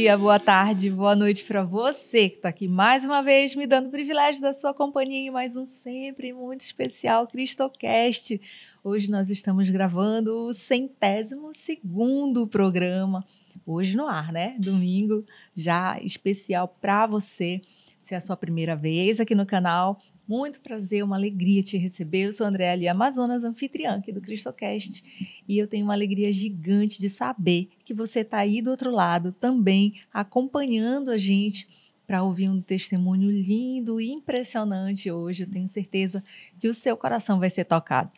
dia, boa tarde, boa noite para você que está aqui mais uma vez me dando o privilégio da sua companhia em mais um sempre muito especial Cristocast. Hoje nós estamos gravando o 102º programa, hoje no ar, né? Domingo, já especial para você. Se é a sua primeira vez aqui no canal, muito prazer, uma alegria te receber. Eu sou Andréa Ali Amazonas, anfitriã aqui do Cristocast, e eu tenho uma alegria gigante de saber que você está aí do outro lado também acompanhando a gente para ouvir um testemunho lindo e impressionante hoje. Eu tenho certeza que o seu coração vai ser tocado.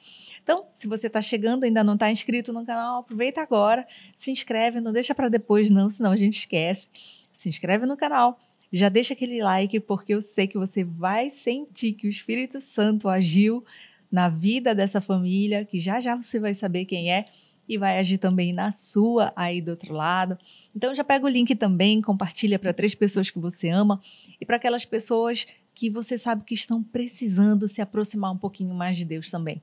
Então, se você está chegando e ainda não está inscrito no canal, aproveita agora, se inscreve, não deixa para depois não, senão a gente esquece. Se inscreve no canal. Já deixa aquele like, porque eu sei que você vai sentir que o Espírito Santo agiu na vida dessa família, que já já você vai saber quem é, e vai agir também na sua aí do outro lado. Então já pega o link também, compartilha para 3 pessoas que você ama e para aquelas pessoas que você sabe que estão precisando se aproximar um pouquinho mais de Deus também.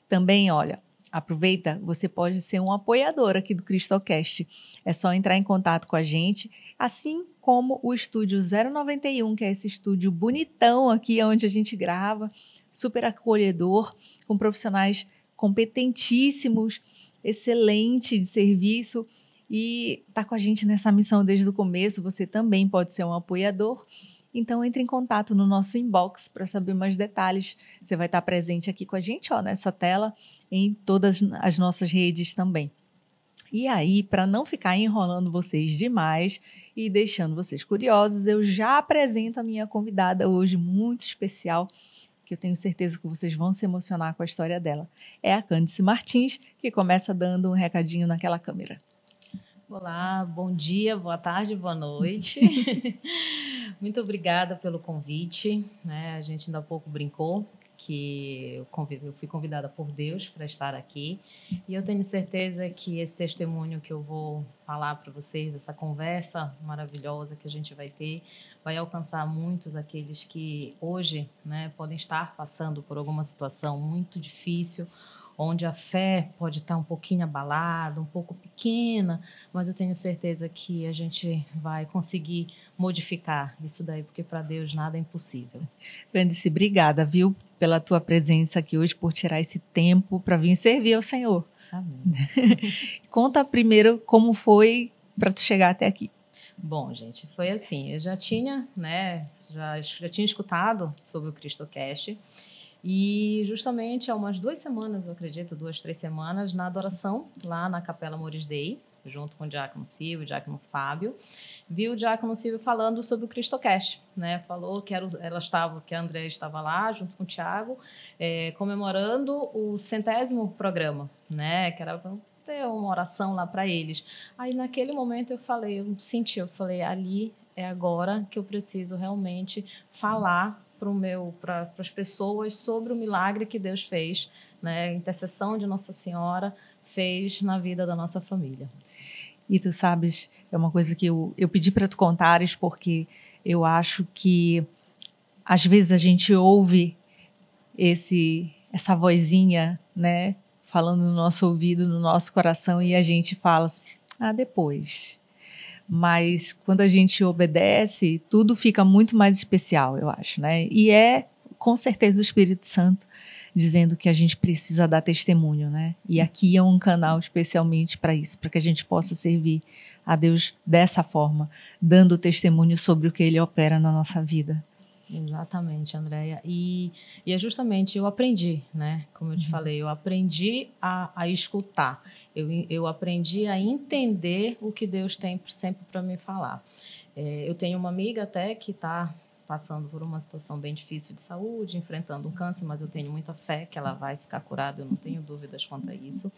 Também, olha, aproveita, você pode ser um apoiador aqui do Cristocast. É só entrar em contato com a gente, assim como o estúdio 091, que é esse estúdio bonitão aqui onde a gente grava, super acolhedor, com profissionais competentíssimos, excelente de serviço, e está com a gente nessa missão desde o começo. Você também pode ser um apoiador. Então, entre em contato no nosso inbox para saber mais detalhes. Você vai estar presente aqui com a gente, ó, nessa tela, em todas as nossas redes também. E aí, para não ficar enrolando vocês demais e deixando vocês curiosos, eu já apresento a minha convidada hoje, muito especial, que eu tenho certeza que vocês vão se emocionar com a história dela. É a Cândice Martins, que começa dando um recadinho naquela câmera. Olá, bom dia, boa tarde, boa noite. Muito obrigada pelo convite, né? A gente ainda há pouco brincou que eu fui convidada por Deus para estar aqui, e eu tenho certeza que esse testemunho que eu vou falar para vocês, essa conversa maravilhosa que a gente vai ter, vai alcançar muitos aqueles que hoje, né, podem estar passando por alguma situação muito difícil, onde a fé pode estar um pouquinho abalada, um pouco pequena, mas eu tenho certeza que a gente vai conseguir modificar isso daí, porque para Deus nada é impossível. Cândice, obrigada, viu, pela tua presença aqui hoje, por tirar esse tempo para vir servir ao Senhor. Amém. Conta primeiro como foi para tu chegar até aqui. Bom, gente, foi assim, eu já tinha, né, já tinha escutado sobre o Cristocast, e justamente há umas 2 semanas, eu acredito, 2, 3 semanas, na adoração, lá na Capela Mores Dei, junto com o Diácono Silvio, o Diácono Fábio, vi o Diácono Silvio falando sobre o Cristocast, né? Falou que que a Andréa estava lá, junto com o Tiago, comemorando o 100º programa, né? Que era ter uma oração lá para eles. Aí, naquele momento, eu falei, ali é agora que eu preciso realmente falar para as pessoas sobre o milagre que Deus fez, né? A intercessão de Nossa Senhora fez na vida da nossa família. E tu sabes, é uma coisa que eu pedi para tu contares, porque eu acho que às vezes a gente ouve essa vozinha, né, falando no nosso ouvido, no nosso coração, e a gente fala assim, depois. Mas quando a gente obedece, tudo fica muito mais especial, eu acho, né? E é com certeza o Espírito Santo dizendo que a gente precisa dar testemunho, né? E aqui é um canal especialmente para isso, para que a gente possa servir a Deus dessa forma, dando testemunho sobre o que Ele opera na nossa vida. Exatamente, Andréia. E é justamente, eu aprendi, né? Como eu te falei, eu aprendi a escutar. Eu aprendi a entender o que Deus tem sempre para me falar. Eu tenho uma amiga até que está passando por uma situação bem difícil de saúde, enfrentando um câncer, mas eu tenho muita fé que ela vai ficar curada, eu não tenho dúvidas quanto a isso.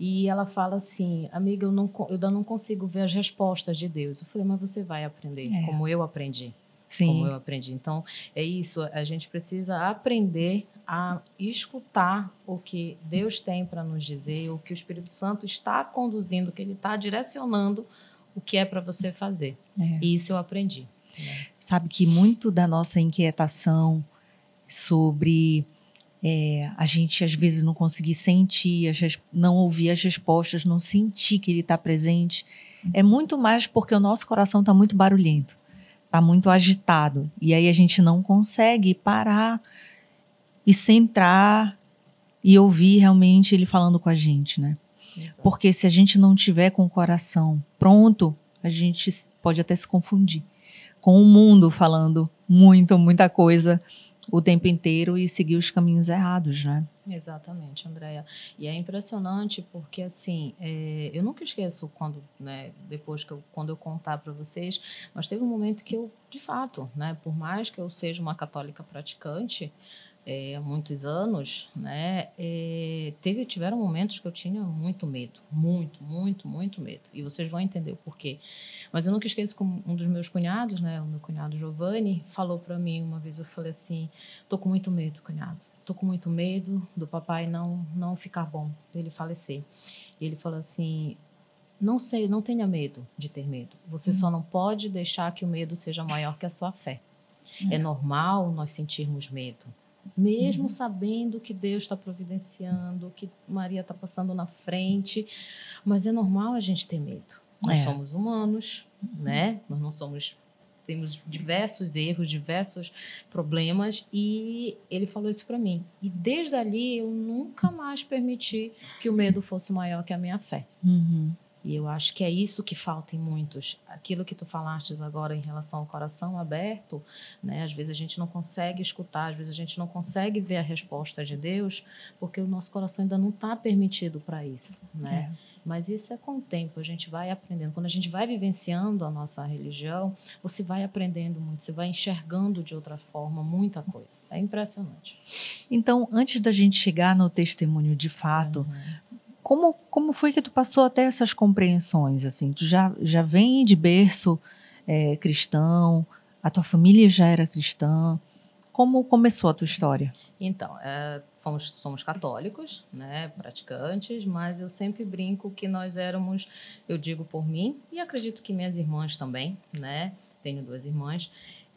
E ela fala assim, amiga, eu ainda não consigo ver as respostas de Deus. Eu falei, mas você vai aprender, como eu aprendi. Sim. Como eu aprendi. Então, é isso, a gente precisa aprender a escutar o que Deus tem para nos dizer, o que o Espírito Santo está conduzindo, o que Ele está direcionando, o que é para você fazer. E isso eu aprendi. Sabe que muito da nossa inquietação sobre a gente às vezes não conseguir sentir, não ouvir as respostas, não sentir que ele está presente. É muito mais porque o nosso coração está muito barulhento, está muito agitado. E aí a gente não consegue parar e centrar e ouvir realmente ele falando com a gente, né? Exato. Porque se a gente não tiver com o coração pronto, a gente pode até se confundir com o mundo falando muita coisa o tempo inteiro e seguir os caminhos errados, né? Exatamente, Andréia. E é impressionante porque, assim, eu nunca esqueço quando, né, depois quando eu contar para vocês, mas teve um momento que eu, de fato, né, por mais que eu seja uma católica praticante, há muitos anos, né, tiveram momentos que eu tinha muito medo, muito medo. E vocês vão entender o porquê. Mas eu nunca esqueço como um dos meus cunhados, né, o meu cunhado Giovanni, falou para mim uma vez, eu falei assim, tô com muito medo, cunhado. Tô com muito medo do papai não ficar bom, dele falecer. E ele falou assim, não tenha medo de ter medo. Você só não pode deixar que o medo seja maior que a sua fé. É normal nós sentirmos medo. Mesmo sabendo que Deus está providenciando, que Maria está passando na frente, mas é normal a gente ter medo. Nós somos humanos, né? Nós não somos... Temos diversos erros, diversos problemas, e ele falou isso para mim. E desde ali eu nunca mais permiti que o medo fosse maior que a minha fé. E eu acho que é isso que falta em muitos. Aquilo que tu falaste agora em relação ao coração aberto, né? Às vezes a gente não consegue escutar, às vezes a gente não consegue ver a resposta de Deus, porque o nosso coração ainda não está permitido para isso, né? Mas isso é com o tempo, a gente vai aprendendo. Quando a gente vai vivenciando a nossa religião, você vai aprendendo muito, você vai enxergando de outra forma muita coisa. É impressionante. Então, antes da gente chegar no testemunho de fato, como foi que tu passou até essas compreensões? Assim, tu já vem de berço cristão, a tua família já era cristã. Como começou a tua história? Então, somos católicos, né, praticantes, mas eu sempre brinco que nós éramos, eu digo por mim, e acredito que minhas irmãs também, né, tenho 2 irmãs,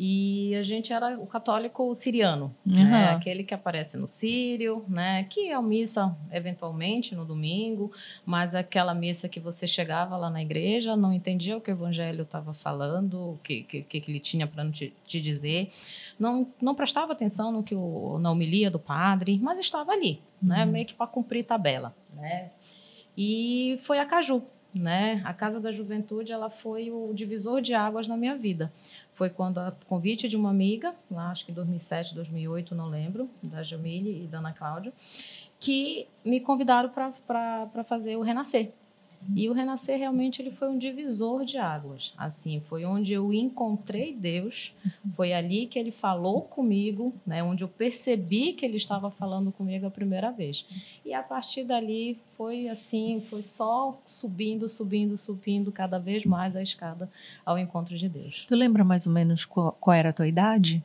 e a gente era o católico siriano, né, aquele que aparece no sírio, né, que é a missa eventualmente no domingo, mas aquela missa que você chegava lá na igreja, não entendia o que o evangelho estava falando, o que ele tinha para te dizer, não prestava atenção na homilia do padre, mas estava ali, né, meio que para cumprir tabela, né, e foi a Caju. Né? A Casa da Juventude, ela foi o divisor de águas na minha vida. Foi quando, a convite de uma amiga, lá acho que em 2007, 2008, não lembro, da Jamile e da Ana Cláudia, que me convidaram para fazer o Renascer. E o Renascer realmente ele foi um divisor de águas. Assim, foi onde eu encontrei Deus, foi ali que ele falou comigo, né, onde eu percebi que ele estava falando comigo a primeira vez. E a partir dali foi assim, foi só subindo cada vez mais a escada ao encontro de Deus. Tu lembra mais ou menos qual era a tua idade?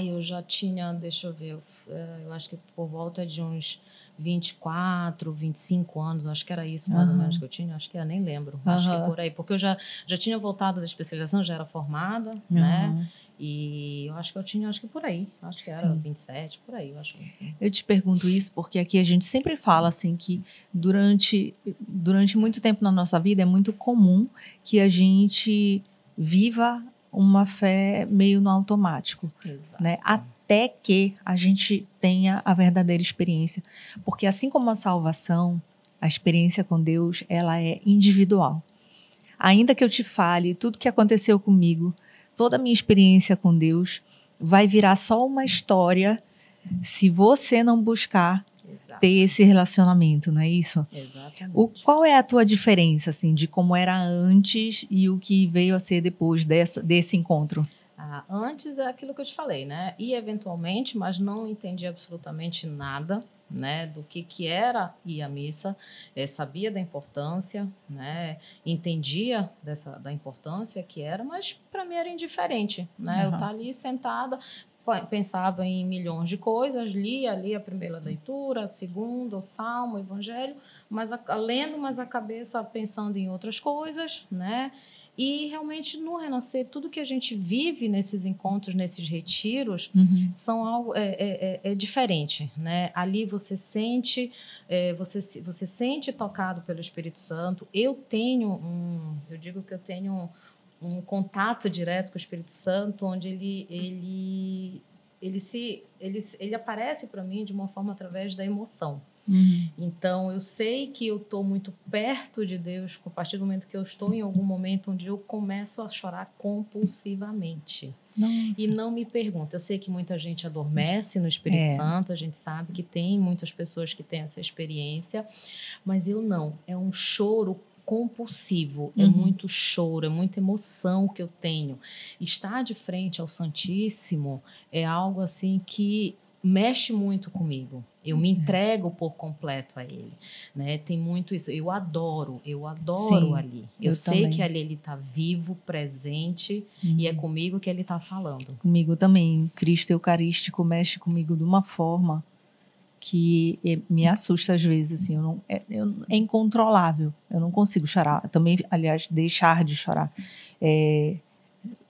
Eu já tinha, deixa eu ver, eu acho que por volta de uns 24, 25 anos, acho que era isso mais ou menos que eu tinha, acho que eu nem lembro, acho que por aí, porque eu já tinha voltado da especialização, já era formada, né, e eu acho que eu tinha, acho que por aí, acho que era 27, por aí, eu acho que assim. Eu te pergunto isso porque aqui a gente sempre fala assim que durante muito tempo na nossa vida é muito comum que a gente viva uma fé meio no automático, né? Até que a gente tenha a verdadeira experiência. Porque assim como a salvação, a experiência com Deus, ela é individual. Ainda que eu te fale tudo que aconteceu comigo, toda a minha experiência com Deus vai virar só uma história se você não buscar ter esse relacionamento, não é isso? Exatamente. Qual é a tua diferença, assim, de como era antes e o que veio a ser depois desse encontro? Antes é aquilo que eu te falei, né? E eventualmente, mas não entendi absolutamente nada, né? Do que era ir à missa, sabia da importância, né? Entendia da importância que era, mas para mim era indiferente, né? Eu estar ali sentada, pensava em milhões de coisas, lia ali a primeira leitura, a segunda, o salmo, o evangelho, mas lendo, mas a cabeça pensando em outras coisas, né? E realmente no Renascer, tudo que a gente vive nesses encontros, nesses retiros, são algo diferente, né? Ali você sente, você sente tocado pelo Espírito Santo. Eu digo que eu tenho um contato direto com o Espírito Santo, onde ele aparece para mim de uma forma através da emoção. Então, eu sei que eu estou muito perto de Deus a partir do momento que eu estou em algum momento onde eu começo a chorar compulsivamente. Nossa. E não me pergunta. Eu sei que muita gente adormece no Espírito Santo, a gente sabe que tem muitas pessoas que têm essa experiência, mas eu não. É um choro compulsivo, é muito choro, é muita emoção que eu tenho. Estar de frente ao Santíssimo é algo assim que mexe muito comigo. Eu me entrego por completo a ele, né? Tem muito isso. Eu adoro Sim, ali. Eu sei também. Que ali ele está vivo, presente, e é comigo que ele está falando. Comigo também. Cristo Eucarístico mexe comigo de uma forma que me assusta às vezes, assim, é incontrolável. Eu não consigo chorar. Também, aliás, deixar de chorar.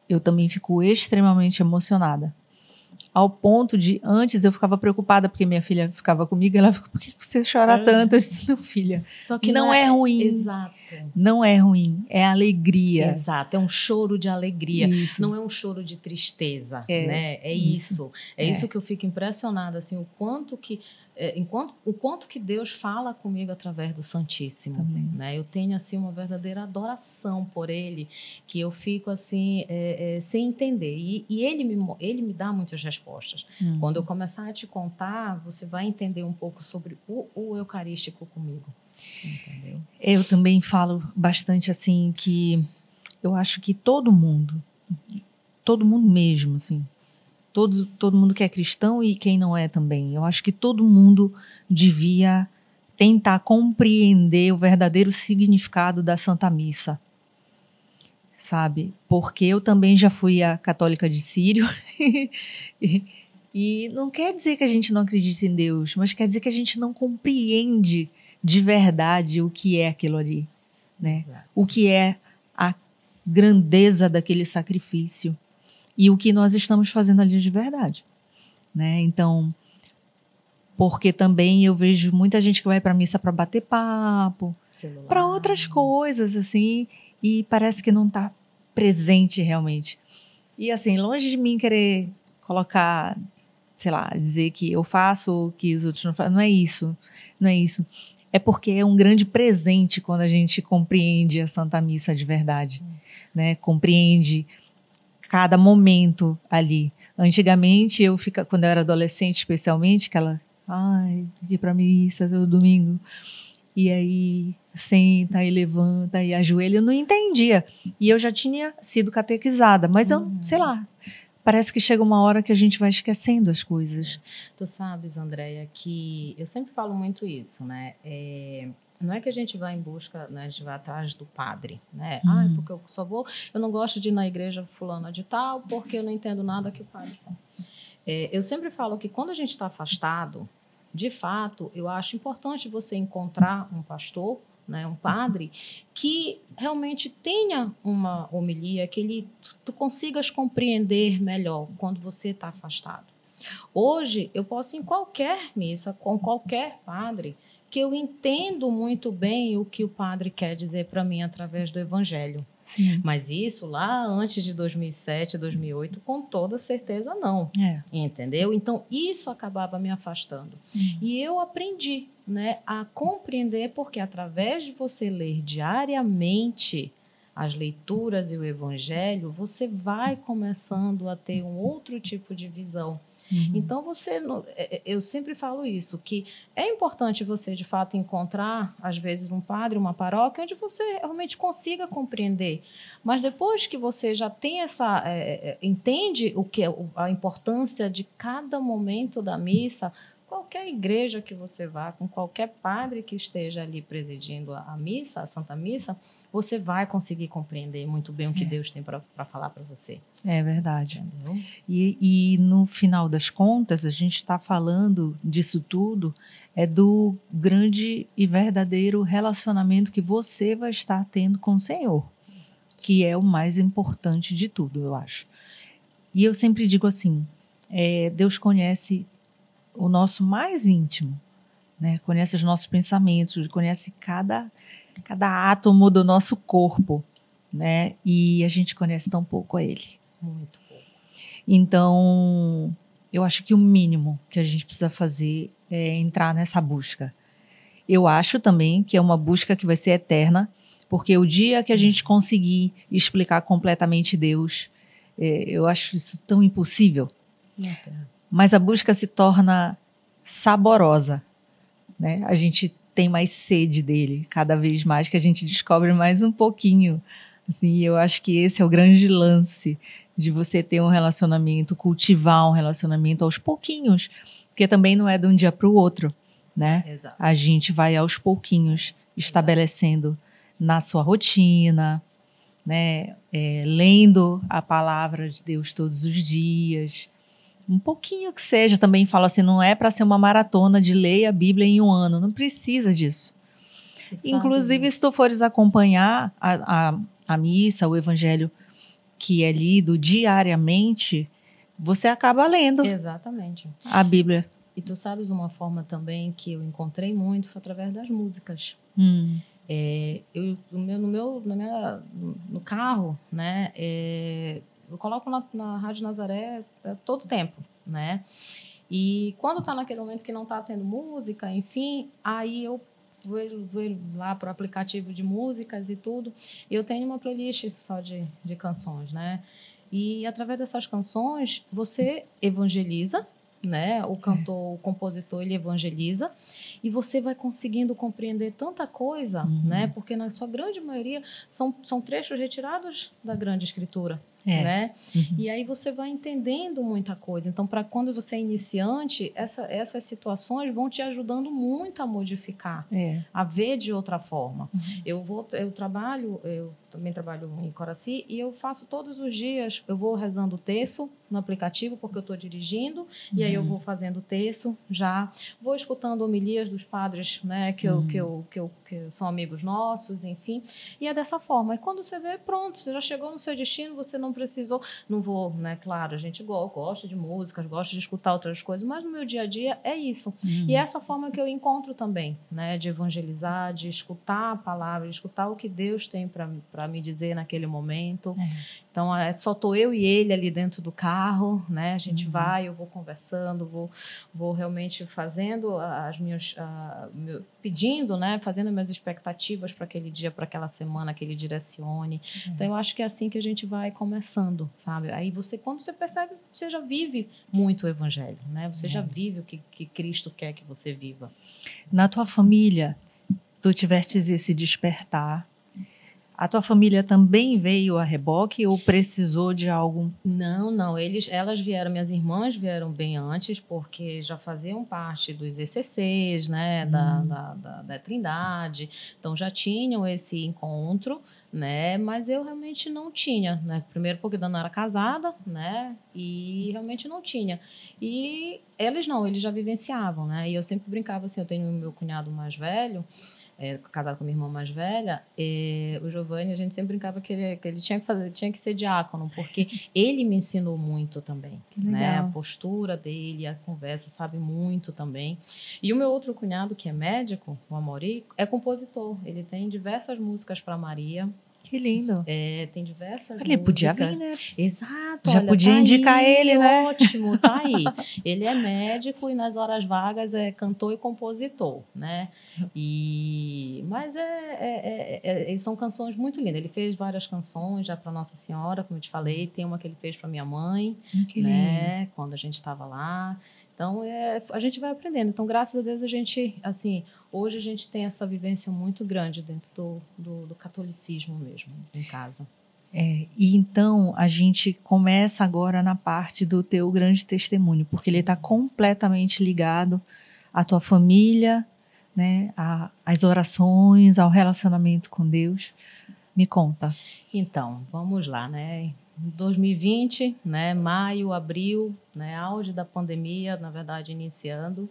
Eu também fico extremamente emocionada. Ao ponto de, antes eu ficava preocupada porque minha filha ficava comigo e ela ficou, por que você chora tanto? Eu disse, não, filha, só que não é ruim. Exato. Não é ruim, é alegria. Exato, é um choro de alegria, isso. Não é um choro de tristeza, né? É isso que eu fico impressionada, assim, o quanto que Deus fala comigo através do Santíssimo, né? Eu tenho assim uma verdadeira adoração por Ele, que eu fico assim sem entender. E ele me dá muitas respostas. Quando eu começar a te contar, você vai entender um pouco sobre o Eucarístico comigo. Entendeu? Eu também falo bastante assim que eu acho que todo mundo mesmo, assim, todo mundo que é cristão e quem não é também, eu acho que todo mundo devia tentar compreender o verdadeiro significado da Santa Missa, sabe? Porque eu também já fui a católica de Sírio e não quer dizer que a gente não acredite em Deus, mas quer dizer que a gente não compreende de verdade o que é aquilo ali, né? O que é a grandeza daquele sacrifício e o que nós estamos fazendo ali de verdade, né? Então, porque também eu vejo muita gente que vai para a missa para bater papo, para outras coisas, assim, e parece que não está presente realmente. E assim, longe de mim querer colocar, sei lá, dizer que eu faço o que os outros não fazem, não é isso. É porque é um grande presente quando a gente compreende a Santa Missa de verdade, né? Compreende cada momento ali. Antigamente, quando eu era adolescente, especialmente, ir para missa todo domingo, e aí senta e levanta e ajoelha, eu não entendia. E eu já tinha sido catequizada, mas eu, sei lá, parece que chega uma hora que a gente vai esquecendo as coisas. Tu sabes, Andréia, que eu sempre falo muito isso, né? Não é que a gente vai em busca, né, a gente vai atrás do padre, né? Porque eu não gosto de ir na igreja fulana de tal, porque eu não entendo nada que o padre fala. Eu sempre falo que quando a gente está afastado, de fato, eu acho importante você encontrar um pastor, né, um padre, que realmente tenha uma homilia, que tu consigas compreender melhor quando você está afastado. Hoje, eu posso ir em qualquer missa, com qualquer padre, que eu entendo muito bem o que o padre quer dizer para mim através do Evangelho. Sim. Mas isso lá antes de 2007, 2008, com toda certeza não. Entendeu? Então, isso acabava me afastando. E eu aprendi, né, a compreender, porque através de você ler diariamente as leituras e o Evangelho, você vai começando a ter um outro tipo de visão. Então, eu sempre falo isso, que é importante você, de fato, encontrar, às vezes, um padre, uma paróquia, onde você realmente consiga compreender. Mas depois que você já tem entende o que é a importância de cada momento da missa, qualquer igreja que você vá, com qualquer padre que esteja ali presidindo a missa, a Santa Missa, você vai conseguir compreender muito bem o que Deus tem para falar para você. É verdade. E no final das contas, a gente está falando disso tudo, do grande e verdadeiro relacionamento que você vai estar tendo com o Senhor. que é o mais importante de tudo, eu acho. E eu sempre digo assim, Deus conhece o nosso mais íntimo, né? Conhece os nossos pensamentos, conhece cada átomo do nosso corpo, né? E a gente conhece tão pouco a Ele. Muito pouco. Então, eu acho que o mínimo que a gente precisa fazer é entrar nessa busca. Eu acho também que é uma busca que vai ser eterna, porque o dia que a gente conseguir explicar completamente Deus, eu acho isso tão impossível. Mas a busca se torna saborosa, né? A gente tem mais sede dele, cada vez mais que a gente descobre mais um pouquinho. Assim, eu acho que esse é o grande lance de você ter um relacionamento, cultivar um relacionamento aos pouquinhos, porque também não é de um dia para o outro, né? Exato. A gente vai aos pouquinhos estabelecendo na sua rotina, né? Lendo a palavra de Deus todos os dias, um pouquinho que seja. Também falo assim, não é para ser uma maratona de ler a Bíblia em um ano, não precisa disso. Inclusive, se tu fores acompanhar a missa, o evangelho que é lido diariamente, você acaba lendo. Exatamente. A Bíblia. E tu sabes uma forma também que eu encontrei muito foi através das músicas. No carro, né, eu coloco na Rádio Nazaré todo tempo, né? E quando tá naquele momento que não tá tendo música, enfim, aí eu vou lá pro aplicativo de músicas e tudo. Eu tenho uma playlist só de canções, né? E através dessas canções você evangeliza, né? O cantor, o compositor, ele evangeliza e você vai conseguindo compreender tanta coisa, né? Porque na sua grande maioria são trechos retirados da Grande Escritura, né? E aí você vai entendendo muita coisa. Então, para quando você é iniciante, essas situações vão te ajudando muito a modificar, a ver de outra forma. Eu também trabalho em Coraci e eu faço todos os dias, eu vou rezando o terço no aplicativo, porque eu estou dirigindo, e aí eu vou fazendo o terço, já vou escutando homilias dos padres, né, que são amigos nossos, enfim, e é dessa forma. E quando você vê, pronto, você já chegou no seu destino, você não precisou, não vou, né, claro, a gente gosta de músicas, gosta de escutar outras coisas, mas no meu dia a dia é isso. E é essa forma que eu encontro também, né, de evangelizar, de escutar a palavra, de escutar o que Deus tem para me dizer naquele momento. Então, só estou eu e ele ali dentro do carro, né? A gente vai, eu vou conversando, vou realmente fazendo pedindo, né? Fazendo minhas expectativas para aquele dia, para aquela semana, que ele direcione. Então, eu acho que é assim que a gente vai começando, sabe? Aí quando você percebe, você já vive muito o evangelho, né? Você já vive o que Cristo quer que você viva. Na tua família, tu tivestes esse despertar. A tua família também veio a reboque ou precisou de algo? Não. Elas vieram, minhas irmãs vieram bem antes, porque já faziam parte dos ECCs, né, da Trindade. Então, já tinham esse encontro, né, mas eu realmente não tinha, né? Primeiro porque eu não era casada, né, e realmente não tinha. E eles já vivenciavam, né, e eu sempre brincava assim, eu tenho o meu cunhado mais velho, casado com a minha irmã mais velha, o Giovanni, a gente sempre brincava que ele tinha que ser diácono, porque ele me ensinou muito também, né? A postura dele, a conversa, sabe muito também. E o meu outro cunhado, que é médico, o Amaury, é compositor. Ele tem diversas músicas para Maria. Que lindo. Tem diversas músicas. Ele podia vir, né? Exato. Já podia indicar ele, né? Ótimo, tá aí. Ele é médico e nas horas vagas é cantor e compositor, né? Mas são canções muito lindas. Ele fez várias canções já para Nossa Senhora, como eu te falei. Tem uma que ele fez para minha mãe, que né? Lindo. Quando a gente estava lá. Então, a gente vai aprendendo. Então, graças a Deus, a gente, assim, hoje a gente tem essa vivência muito grande dentro do catolicismo mesmo, em casa. E então, a gente começa agora na parte do teu grande testemunho, porque ele está completamente ligado à tua família, né, às orações, ao relacionamento com Deus. Me conta. Então, vamos lá, né? 2020, né, maio, abril, né, auge da pandemia, na verdade, iniciando.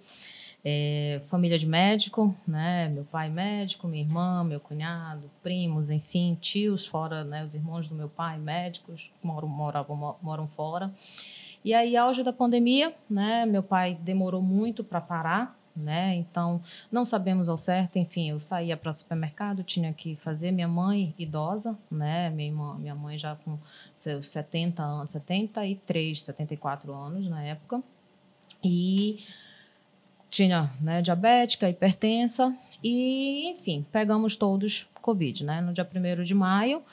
Família de médico, né, meu pai médico, minha irmã, meu cunhado, primos, enfim, tios fora, né, os irmãos do meu pai médicos, moram fora. E aí, auge da pandemia, né, meu pai demorou muito para parar, né, então não sabemos ao certo, enfim, eu saía para o supermercado, tinha que fazer, minha mãe idosa, né, minha mãe já com seus 70 anos, 73, 74 anos na época, e tinha, né, diabética, hipertensa, e, enfim, pegamos todos Covid, né, no dia 1º de maio,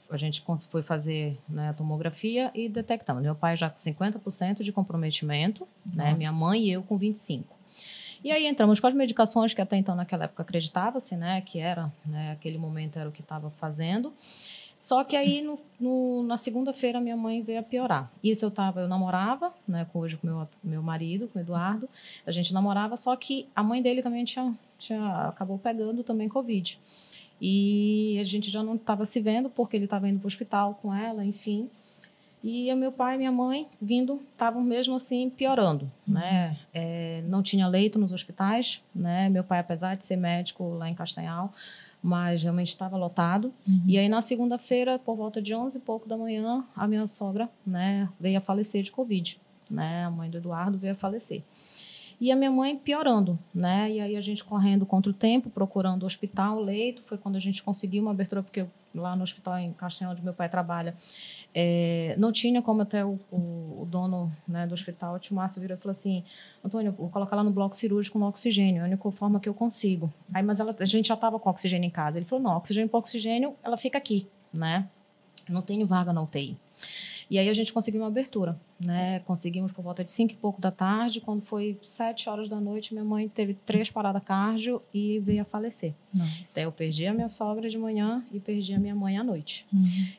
a gente foi fazer, né, a tomografia e detectamos. Meu pai já com 50% de comprometimento, né, minha mãe e eu com 25%. E aí entramos com as medicações que até então, naquela época, acreditava-se, né, que era, né, aquele momento era o que estava fazendo. Só que aí, na segunda-feira, minha mãe veio a piorar. Isso eu namorava, né, hoje com meu marido, com o Eduardo. A gente namorava, só que a mãe dele também acabou pegando também Covid. E a gente já não estava se vendo, porque ele estava indo para o hospital com ela, enfim. E o meu pai e minha mãe estavam mesmo assim piorando, né? Não tinha leito nos hospitais, né? Meu pai, apesar de ser médico lá em Castanhal, mas realmente estava lotado. E aí, na segunda-feira, por volta de 11 e pouco da manhã, a minha sogra, né, veio a falecer de Covid, né? A mãe do Eduardo veio a falecer. E a minha mãe piorando, né? E aí a gente correndo contra o tempo, procurando hospital, leito. Foi quando a gente conseguiu uma abertura, porque lá no hospital em Castanhal, onde meu pai trabalha, não tinha como até o dono, né, do hospital, o tio Márcio, virou e falou assim: Antônio, vou colocar lá no bloco cirúrgico no oxigênio, é a única forma que eu consigo. Aí, mas a gente já estava com oxigênio em casa. Ele falou: não, oxigênio para oxigênio, ela fica aqui, né? Não tenho vaga na UTI. E aí a gente conseguiu uma abertura, né? Conseguimos por volta de 5 e pouco da tarde. Quando foi 7 horas da noite, minha mãe teve 3 paradas cardio e veio a falecer. Nossa. Daí eu perdi a minha sogra de manhã e perdi a minha mãe à noite.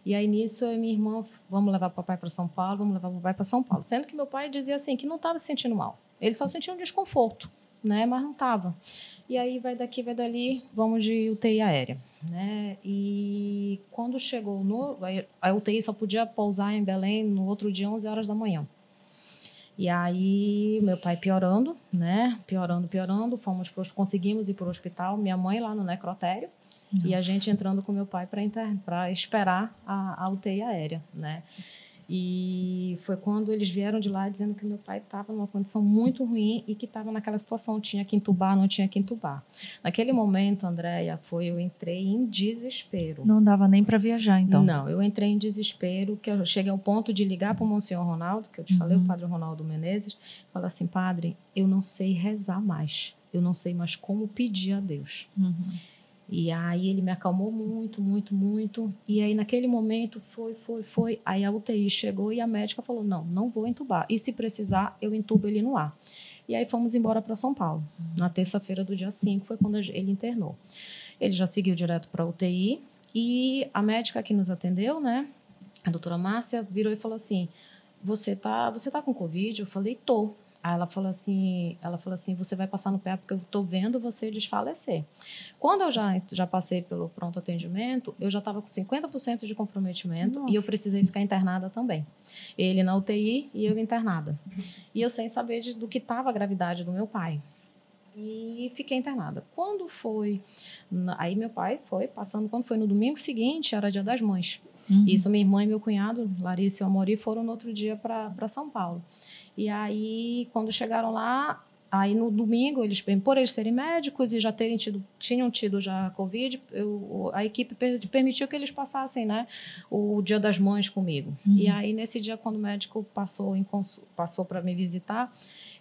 E aí nisso eu e minha irmã, vamos levar o papai para São Paulo, vamos levar o papai para São Paulo. Sendo que meu pai dizia assim, que não estava se sentindo mal. Ele só sentia um desconforto, né? Mas não estava. E aí vai daqui, vai dali, vamos de UTI aérea, né? E quando chegou a UTI só podia pousar em Belém no outro dia, 11 horas da manhã. E aí meu pai piorando, né? Piorando, conseguimos ir para o hospital, minha mãe lá no necrotério. Nossa. E a gente entrando com meu pai para esperar a UTI aérea, né? E foi quando eles vieram de lá dizendo que meu pai estava numa condição muito ruim e que estava naquela situação, tinha que entubar, não tinha que entubar. Naquele momento, Andréia, eu entrei em desespero. Não dava nem para viajar, então? Não, eu entrei em desespero, que eu cheguei ao ponto de ligar para o Monsenhor Ronaldo, que eu te falei, o padre Ronaldo Menezes, falar assim: padre, eu não sei rezar mais, eu não sei mais como pedir a Deus. E aí ele me acalmou muito, muito, muito. E aí naquele momento foi. Aí a UTI chegou e a médica falou: não vou entubar. E se precisar, eu entubo ele no ar. E aí fomos embora para São Paulo. Na terça-feira do dia 5 foi quando ele internou. Ele já seguiu direto para a UTI. E a médica que nos atendeu, né, a doutora Márcia, virou e falou assim: você tá com Covid? Eu falei: tô. Aí ela falou assim, você vai passar no pé porque eu estou vendo você desfalecer. Quando eu já passei pelo pronto atendimento, eu já estava com 50% de comprometimento. Nossa. E eu precisei ficar internada também. Ele na UTI e eu internada. E eu sem saber do que estava a gravidade do meu pai. E fiquei internada. Quando foi... Aí meu pai foi passando, quando foi no domingo seguinte, era Dia das Mães. Isso, minha irmã e meu cunhado, Larissa e o Amori, foram no outro dia para São Paulo. E aí, quando chegaram lá, aí no domingo, por eles serem médicos e já tinham tido já Covid, a equipe permitiu que eles passassem, né, o Dia das Mães comigo. E aí, nesse dia, quando o médico passou para me visitar,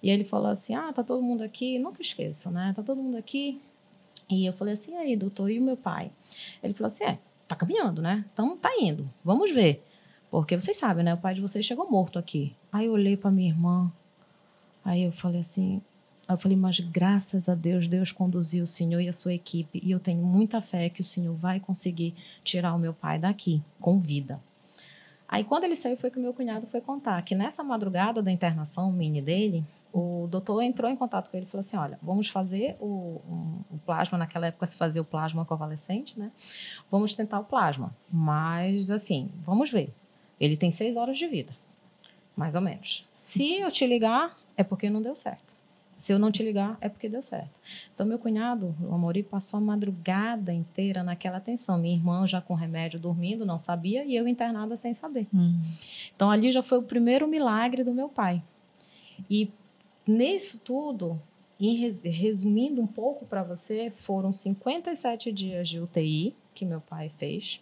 e ele falou assim: tá todo mundo aqui, nunca esqueço, né, tá todo mundo aqui. E eu falei assim: aí, doutor, e o meu pai? Ele falou assim: tá caminhando, né, então tá indo, vamos ver. Porque vocês sabem, né? O pai de vocês chegou morto aqui. Aí eu olhei para minha irmã. Aí eu falei assim... mas graças a Deus, Deus conduziu o senhor e a sua equipe. E eu tenho muita fé que o senhor vai conseguir tirar o meu pai daqui, com vida. Aí quando ele saiu, foi que o meu cunhado foi contar que nessa madrugada da internação, mini dele, o doutor entrou em contato com ele e falou assim, olha, vamos fazer o plasma, naquela época se fazia o plasma convalescente, né? Vamos tentar o plasma, mas assim, vamos ver. Ele tem 6 horas de vida, mais ou menos. Se eu te ligar, é porque não deu certo. Se eu não te ligar, é porque deu certo. Então, meu cunhado, o Amaury, passou a madrugada inteira naquela atenção. Minha irmã já com remédio dormindo, não sabia, e eu internada sem saber. Então, ali já foi o primeiro milagre do meu pai. E nisso tudo, resumindo um pouco para você, foram 57 dias de UTI que meu pai fez.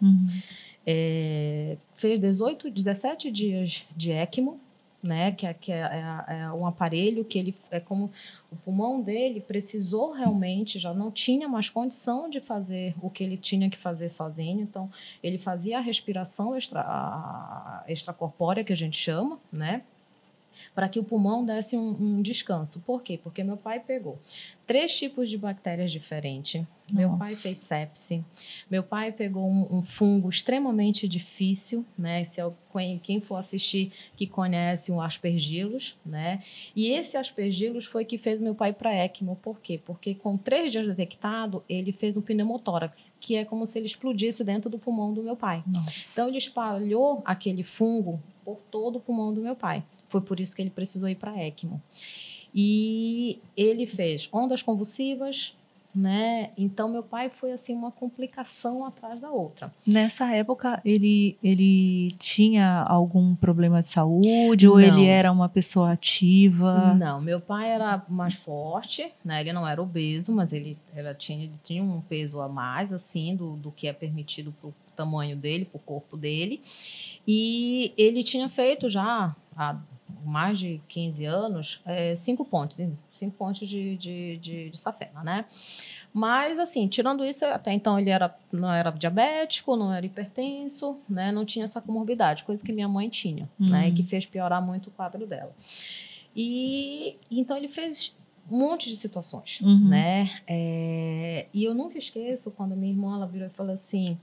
Fez 17 dias de ECMO, né, que é um aparelho que ele é como o pulmão dele precisou realmente, já não tinha mais condição de fazer o que ele tinha que fazer sozinho, então ele fazia a respiração extracorpórea, que a gente chama, né, para que o pulmão desse um descanso. Por quê? Porque meu pai pegou 3 tipos de bactérias diferentes. Meu pai fez sepse. Meu pai pegou um fungo extremamente difícil, né? Quem for assistir que conhece o aspergillus, né? E esse aspergillus foi que fez meu pai para ECMO. Por quê? Porque com 3 dias detectado, ele fez um pneumotórax, que é como se ele explodisse dentro do pulmão do meu pai. Nossa. Então, ele espalhou aquele fungo por todo o pulmão do meu pai. Foi por isso que ele precisou ir para ECMO. E ele fez ondas convulsivas, né? Então, meu pai foi assim uma complicação atrás da outra. Nessa época, ele tinha algum problema de saúde ou ele era uma pessoa ativa? Não, meu pai era mais forte, né? Ele não era obeso, mas ele tinha um peso a mais, assim, do que é permitido para o tamanho dele, para o corpo dele. E ele tinha feito já há mais de 15 anos 5 pontos de safena, né? Mas, assim, tirando isso, até então ele não era diabético, não era hipertenso, né? Não tinha essa comorbidade, coisa que minha mãe tinha, né? E que fez piorar muito o quadro dela. E então ele fez um monte de situações, né? E eu nunca esqueço quando a minha irmã ela virou e falou assim: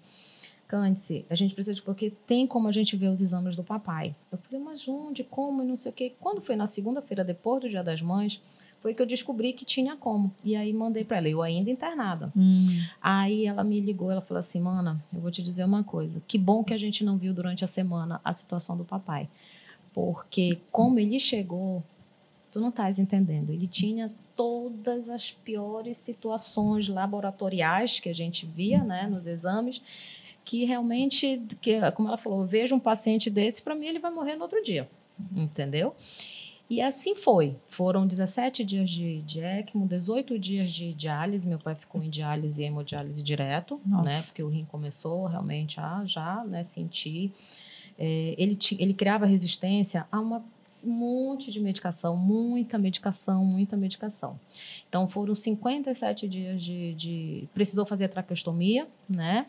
Cândice, a gente precisa porque tem como a gente ver os exames do papai. Eu falei, mas onde, como, e não sei o quê. Quando foi na segunda-feira, depois do Dia das Mães, foi que eu descobri que tinha como. E aí mandei para ela, eu ainda internada. Aí ela me ligou, ela falou assim, mana, eu vou te dizer uma coisa. Que bom que a gente não viu durante a semana a situação do papai. Porque como ele chegou, tu não estás entendendo, ele tinha todas as piores situações laboratoriais que a gente via, né, nos exames, que realmente, como ela falou, eu vejo um paciente desse, para mim ele vai morrer no outro dia, entendeu? E assim foi. Foram 17 dias de ECMO, 18 dias de diálise. Meu pai ficou em diálise e hemodiálise direto, né? Porque o rim começou realmente a já, né, sentir. Ele criava resistência a um monte de medicação, muita medicação. Então, foram 57 dias precisou fazer traqueostomia, né?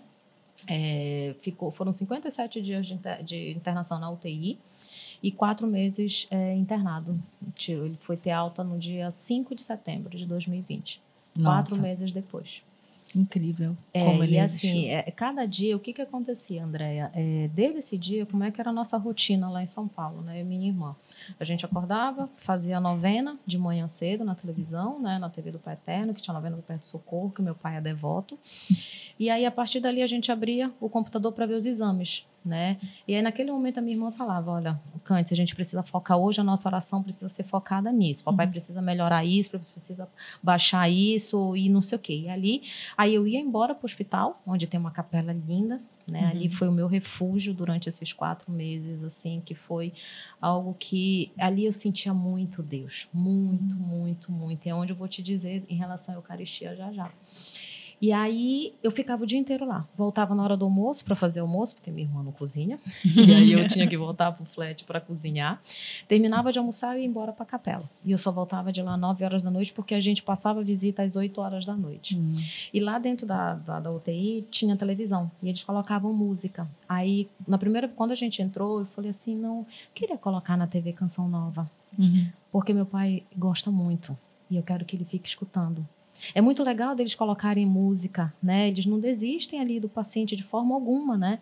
Foram 57 dias de internação na UTI e 4 meses internado. Ele foi ter alta no dia 5 de setembro de 2020. Nossa. 4 meses depois. Incrível. Como ele assim, cada dia, o que acontecia, Andréia? Desde esse dia, como é que era a nossa rotina lá em São Paulo, né? Eu e minha irmã. A gente acordava, fazia a novena de manhã cedo na televisão, né? Na TV do Pai Eterno, que tinha a novena do Perto do Socorro, que meu pai é devoto. E aí, a partir dali, a gente abria o computador para ver os exames, né? E aí, naquele momento, a minha irmã falava, olha, Cândice, a gente precisa focar hoje, a nossa oração precisa ser focada nisso. Papai precisa melhorar isso, precisa baixar isso e não sei o quê. E ali, aí eu ia embora para o hospital, onde tem uma capela linda, né? Ali foi o meu refúgio durante esses 4 meses, assim, que foi algo que... Ali eu sentia muito Deus, muito. E é onde eu vou te dizer em relação à Eucaristia já. E aí, eu ficava o dia inteiro lá. Voltava na hora do almoço para fazer almoço, porque minha irmã não cozinha. E aí, eu tinha que voltar para o flat para cozinhar. Terminava de almoçar e ia embora para a capela. E eu só voltava de lá às 9 horas da noite, porque a gente passava visita às 8 horas da noite. E lá dentro da UTI, tinha televisão. E eles colocavam música. Aí, quando a gente entrou, eu falei assim, não, queria colocar na TV Canção Nova. Porque meu pai gosta muito. E eu quero que ele fique escutando. É muito legal deles colocarem música, né? Eles não desistem ali do paciente de forma alguma, né?